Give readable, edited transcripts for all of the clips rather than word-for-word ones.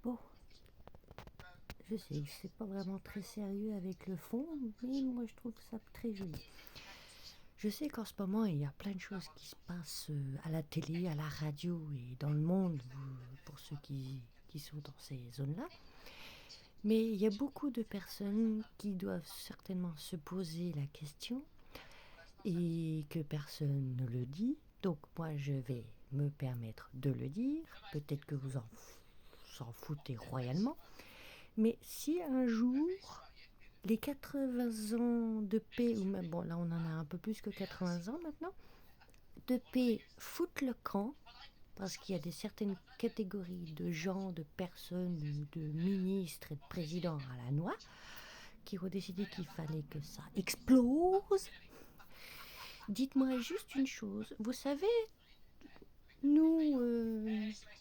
Bon, je sais que c'est pas vraiment très sérieux avec le fond, mais moi je trouve ça très joli. Je sais qu'en ce moment il y a plein de choses qui se passent à la télé, à la radio et dans le monde pour ceux qui sont dans ces zones-là. Mais il y a beaucoup de personnes qui doivent certainement se poser la question et que personne ne le dit. Donc moi je vais me permettre de le dire. Peut-être que vous s'en foutez royalement. Mais si un jour les 80 ans de paix, ou même, bon là on en a un peu plus que 80 ans maintenant, de paix foutent le camp, parce qu'il y a des certaines catégories de gens, de personnes, de ministres et de présidents à la noix, qui ont décidé qu'il fallait que ça explose. Dites-moi juste une chose, vous savez, nous,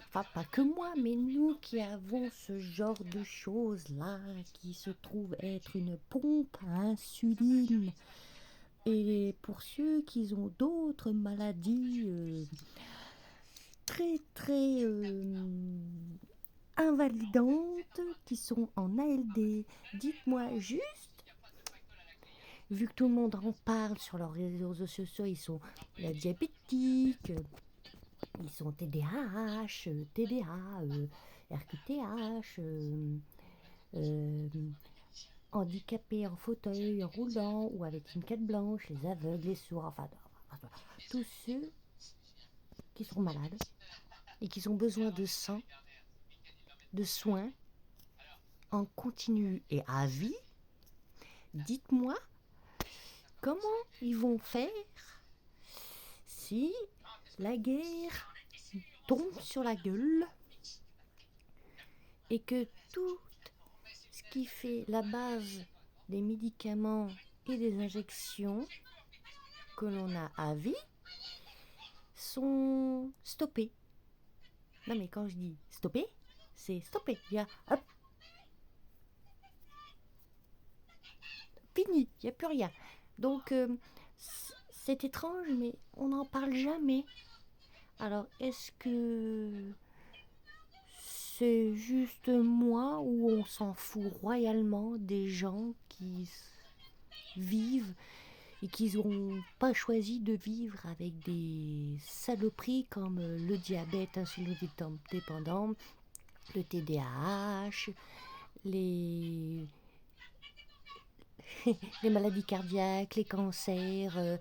enfin pas que moi, mais nous qui avons ce genre de choses-là, qui se trouve être une pompe à insuline, et pour ceux qui ont d'autres maladies très très invalidantes, qui sont en ALD, dites-moi juste, vu que tout le monde en parle sur leurs réseaux sociaux, ils sont diabétiques, ils sont TDAH, TDA, RQTH, euh, handicapés en fauteuil roulant ou avec une canne blanche, les aveugles, les sourds, enfin, tous ceux qui sont malades et qui ont besoin de sang, de soins en continu et à vie, dites-moi comment ils vont faire si la guerre tombe sur la gueule et que tout ce qui fait la base des médicaments et des injections que l'on a à vie sont stoppés. Non mais quand je dis stoppé, c'est stoppé. Il y a hop, fini, il n'y a plus rien. Donc c'est étrange, mais on n'en parle jamais. Alors est-ce que c'est juste moi ou on s'en fout royalement des gens qui vivent et qui n'ont pas choisi de vivre avec des saloperies comme le diabète insulino-dépendant, le TDAH, les les maladies cardiaques, les cancers,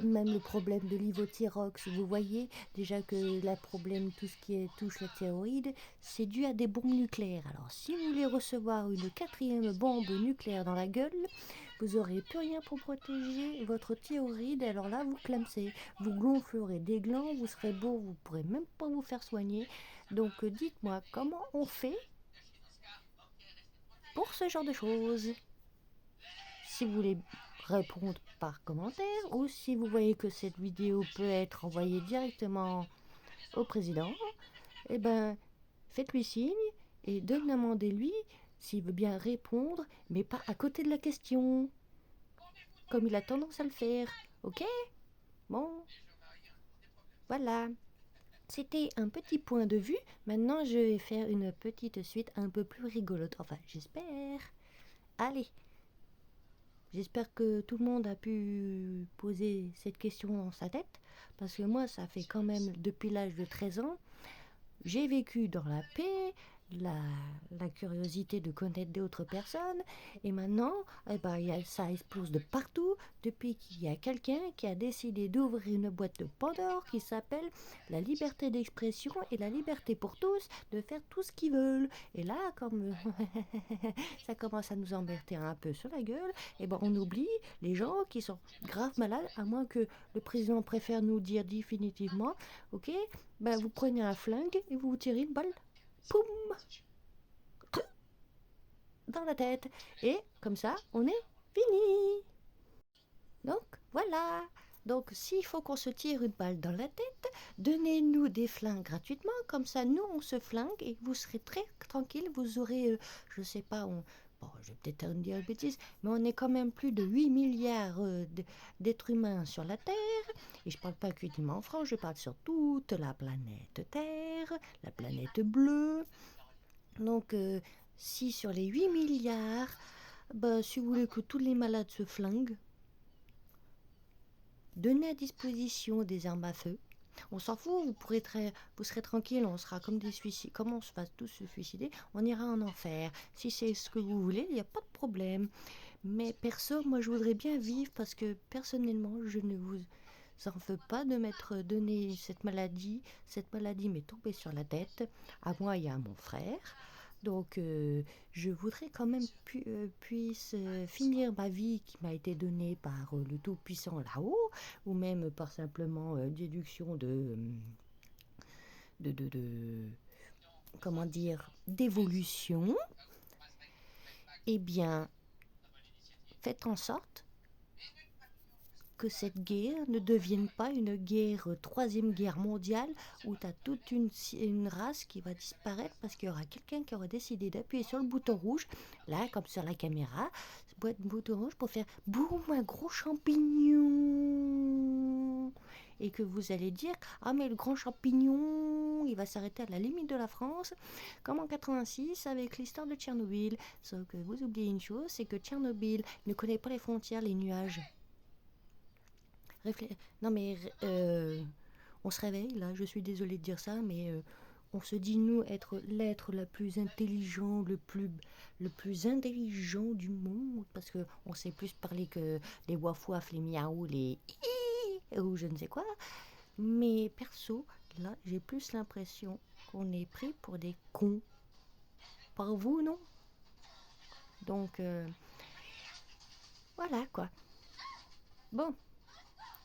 même le problème de l'ivothyrox. Vous voyez déjà que le problème, tout ce qui touche la thyroïde, c'est dû à des bombes nucléaires. Alors si vous voulez recevoir une quatrième bombe nucléaire dans la gueule, vous n'aurez plus rien pour protéger votre thyroïde. Alors là, vous clamsez, vous gonflerez des glands, vous serez beau, vous ne pourrez même pas vous faire soigner. Donc dites-moi, comment on fait pour ce genre de choses? Si vous voulez répondre par commentaire ou si vous voyez que cette vidéo peut être envoyée directement au président, eh ben faites-lui signe et demandez-lui s'il veut bien répondre, mais pas à côté de la question, comme il a tendance à le faire. Ok? Bon, voilà. C'était un petit point de vue. Maintenant, je vais faire une petite suite un peu plus rigolote. Enfin, j'espère. Allez, j'espère que tout le monde a pu poser cette question dans sa tête, parce que moi, ça fait quand même depuis l'âge de 13 ans, j'ai vécu dans la paix, la, la curiosité de connaître d'autres personnes, et maintenant, eh ben, ça explose de partout depuis qu'il y a quelqu'un qui a décidé d'ouvrir une boîte de Pandore qui s'appelle la liberté d'expression et la liberté pour tous de faire tout ce qu'ils veulent. Et là, comme ça commence à nous embêter un peu sur la gueule, et ben on oublie les gens qui sont grave malades, à moins que le président préfère nous dire définitivement, ok, ben vous prenez un flingue et vous vous tirez une balle, poum, dans la tête. Et comme ça, on est fini. Donc voilà. Donc s'il faut qu'on se tire une balle dans la tête, donnez-nous des flingues gratuitement, comme ça nous on se flingue et vous serez très tranquille, vous aurez, je sais pas, bon je vais peut-être dire une bêtise, mais on est quand même plus de 8 milliards d'êtres humains sur la Terre, et je parle pas qu'uniquement en France, je parle sur toute la planète Terre, la planète bleue, Donc, si sur les 8 milliards, bah, si vous voulez que tous les malades se flinguent, donnez à disposition des armes à feu. On s'en fout, vous serez tranquille, on sera comme des suicides. Comme on se fasse tous se suicider, on ira en enfer. Si c'est ce que vous voulez, il n'y a pas de problème. Mais perso, moi je voudrais bien vivre parce que personnellement, je ne vous en veux pas de m'être donné cette maladie. Cette maladie m'est tombée sur la tête, à moi et à mon frère. Donc, je voudrais quand même puisse finir ma vie qui m'a été donnée par le Tout-Puissant là-haut, ou même par simplement déduction de comment dire, d'évolution. Eh bien, faites en sorte que cette guerre ne devienne pas une guerre, troisième guerre mondiale, où tu as toute une race qui va disparaître parce qu'il y aura quelqu'un qui aura décidé d'appuyer sur le bouton rouge, là, comme sur la caméra, bouton rouge pour faire boum, un gros champignon. Et que vous allez dire, ah mais le grand champignon, il va s'arrêter à la limite de la France, comme en 86 avec l'histoire de Tchernobyl. Sauf que vous oubliez une chose, c'est que Tchernobyl ne connaît pas les frontières, les nuages. Non mais on se réveille là, je suis désolée de dire ça, mais on se dit nous être l'être le plus intelligent, le plus intelligent du monde, parce que on sait plus parler que les waf waf, les miaou, les ou je ne sais quoi. Mais perso, là, j'ai plus l'impression qu'on est pris pour des cons. Par vous, non? Donc voilà quoi. Bon,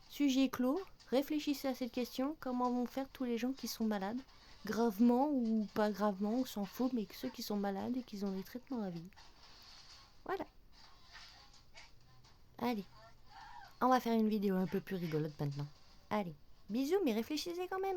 sujet clos. Réfléchissez à cette question. Comment vont faire tous les gens qui sont malades? Gravement ou pas gravement, on s'en fout, mais ceux qui sont malades et qui ont des traitements à vie. Voilà. Allez, on va faire une vidéo un peu plus rigolote maintenant. Allez, bisous, mais réfléchissez quand même.